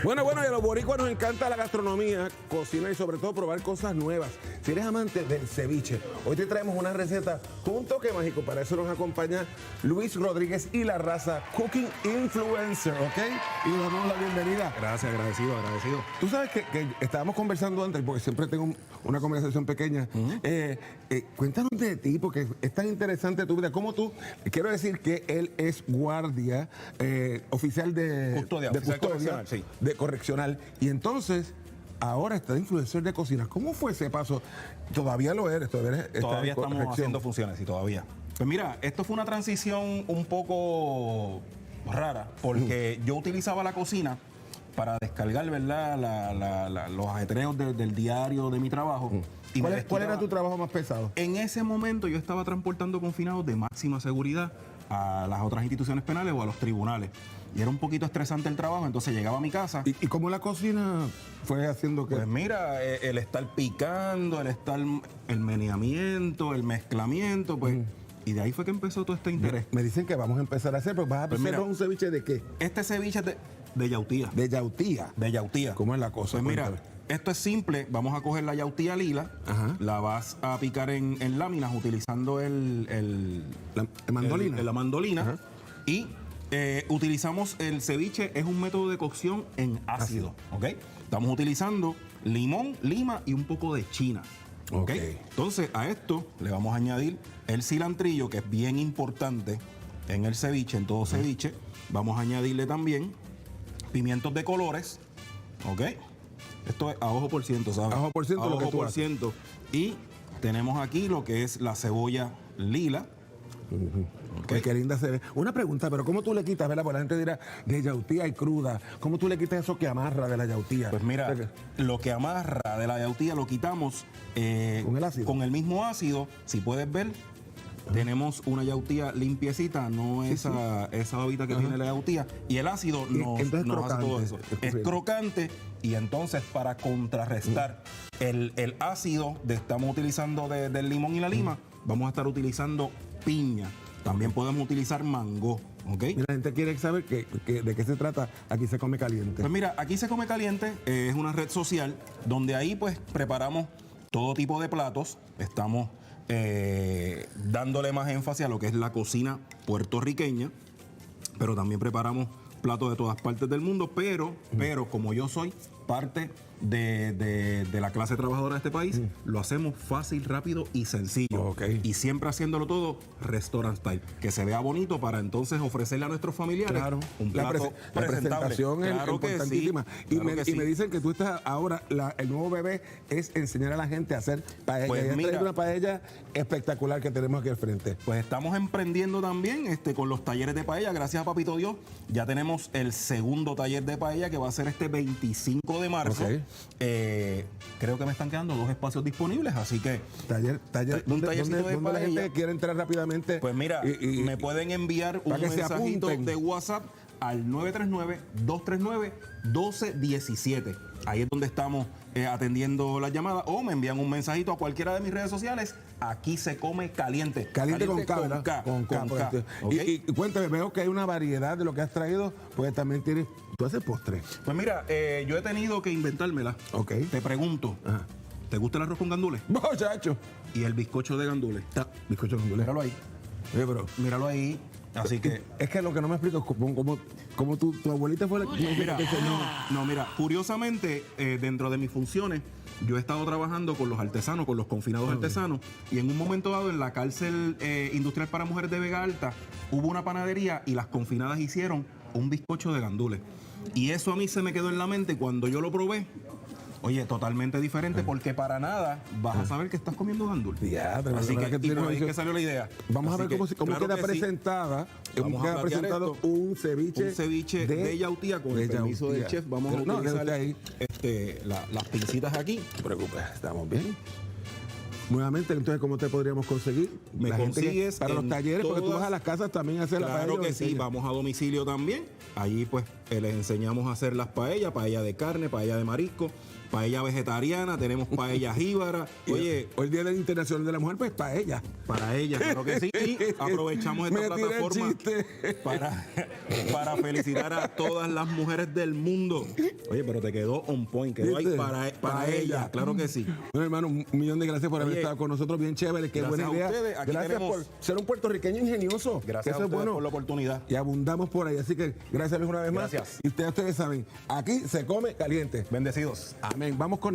Bueno, y a los boricuas nos encanta la gastronomía, cocinar y sobre todo probar cosas nuevas. Si eres amante del ceviche, hoy te traemos una receta con un toque mágico. Para eso nos acompaña Luis Rodríguez y La Raza, Cooking Influencer, ¿ok? Y le damos la bienvenida. Gracias, agradecido. Tú sabes que estábamos conversando antes, porque siempre tengo una conversación pequeña. Cuéntanos de ti, porque es tan interesante tu vida. Como tú, quiero decir que él es guardia oficial de Custodia, custodia, correccional, sí. de correccional. Y entonces, ahora está de influencer de cocina. ¿Cómo fue ese paso? Todavía lo eres, Todavía estamos haciendo funciones, sí, todavía. Pues mira, esto fue una transición un poco rara, porque yo utilizaba la cocina para descargar, ¿verdad?, los ajetreos del diario de mi trabajo. Y ¿Cuál era tu trabajo más pesado? En ese momento yo estaba transportando confinados de máxima seguridad a las otras instituciones penales o a los tribunales. Y era un poquito estresante el trabajo, entonces llegaba a mi casa. ¿Y cómo la cocina fue haciendo que? Pues mira, el estar picando, el meneamiento, el mezclamiento, pues. Y de ahí fue que empezó todo este interés. Me dicen que vamos a empezar a hacer, pero vas a hacer un ceviche ¿de qué? Este ceviche es de yautía. ¿De yautía? De yautía. ¿Cómo es la cosa? Pues mira, esto es simple. Vamos a coger la yautía lila, la vas a picar en láminas utilizando la mandolina. La mandolina. Y utilizamos el ceviche, es un método de cocción en ácido. ¿Ok? Estamos utilizando limón, lima y un poco de china. ¿Okay? Entonces a esto le vamos a añadir el cilantrillo, que es bien importante en el ceviche, en todo ceviche. Vamos a añadirle también pimientos de colores. ¿Ok? Esto es a ojo por ciento, ¿sabes? A ojo por ciento. A ojo por ciento. Y tenemos aquí lo que es la cebolla lila. Okay. Qué linda se ve. Una pregunta, pero ¿cómo tú le quitas, verdad? Porque la gente dirá de yautía y cruda. ¿Cómo tú le quitas eso que amarra de la yautía? Pues mira, lo que amarra de la yautía lo quitamos con el ácido. Con el mismo ácido. Si puedes ver, tenemos una yautía limpiecita, no esa babita que tiene la yautía. Y el ácido nos hace todo eso. Es crocante. Y entonces, para contrarrestar el ácido estamos utilizando del limón y la lima, vamos a estar utilizando piña. También podemos utilizar mango, ¿ok? Y la gente quiere saber de qué se trata Aquí Se Come Caliente. Pues mira, Aquí Se Come Caliente es una red social donde ahí pues preparamos todo tipo de platos. Estamos dándole más énfasis a lo que es la cocina puertorriqueña, pero también preparamos platos de todas partes del mundo, pero como yo soy parte de la clase trabajadora de este país, lo hacemos fácil, rápido y sencillo. Y siempre haciéndolo todo restaurant style, que se vea bonito para entonces ofrecerle a nuestros familiares un plato la presentación es importantísima. Sí, y me dicen que tú estás ahora, el nuevo bebé es enseñar a la gente a hacer paella. Pues mira, una paella espectacular que tenemos aquí al frente. Pues estamos emprendiendo también con los talleres de paella. Gracias a Papito Dios, ya tenemos el segundo taller de paella que va a ser este 25 de marzo. Creo que me están quedando 2 espacios disponibles, así que ¿Dónde la gente quiere entrar rápidamente? Pues mira, me pueden enviar un mensajito de WhatsApp al 939-239-1217. Ahí es donde estamos atendiendo las llamadas, o me envían un mensajito a cualquiera de mis redes sociales. Aquí Se Come Caliente. Caliente con K, ¿verdad? Con K. Y cuéntame, veo que hay una variedad de lo que has traído, pues también tienes. ¿Tú haces postre? Pues mira, yo he tenido que inventármela. Te pregunto, ¿te gusta el arroz con gandules? Muchacho. ¿Y el bizcocho de gandules? Bizcocho de gandules. Míralo ahí. Pero míralo ahí. Así que. Es que lo que no me explico es cómo tu abuelita fue la que No, mira, curiosamente, dentro de mis funciones, yo he estado trabajando con los artesanos, con los confinados artesanos, y en un momento dado en la cárcel industrial para mujeres de Vega Alta hubo una panadería y las confinadas hicieron un bizcocho de gandules. Y eso a mí se me quedó en la mente cuando yo lo probé. Oye, totalmente diferente, porque para nada vas a saber que estás comiendo gandules. Así que por ahí que salió la idea. Vamos a ver cómo queda presentada. Vamos a presentado un ceviche de yautía con el permiso del chef. Vamos a utilizar ahí las pincitas aquí. No te preocupes, estamos bien. Nuevamente, entonces, ¿cómo te podríamos conseguir? Me La gente consigues para los en talleres, porque tú todas- vas a las casas también a hacer la paella. Claro que ¿o sí, qué? vamos a domicilio también. Allí pues les enseñamos a hacer las paellas, paella de carne, paella de marisco, paella vegetariana, tenemos paella jíbara. Oye, Hoy Día del Internacional de la Mujer, pues paella. para ella, claro que sí. Y aprovechamos esta Me tiré el plataforma chiste. para felicitar a todas las mujeres del mundo. Oye, pero te quedó on point, quedó ahí ¿Viste? para ella, claro que sí. Bueno, hermano, un millón de gracias por haber Oye, estado con nosotros, bien chévere, qué gracias buena a idea. ustedes, aquí Gracias tenemos- por ser un puertorriqueño ingenioso. Gracias que a eso es ustedes bueno. por la oportunidad. Y abundamos por ahí, así que gracias Luis una vez más. Gracias. Y ustedes saben, aquí se come caliente. Bendecidos. Amén. Vamos con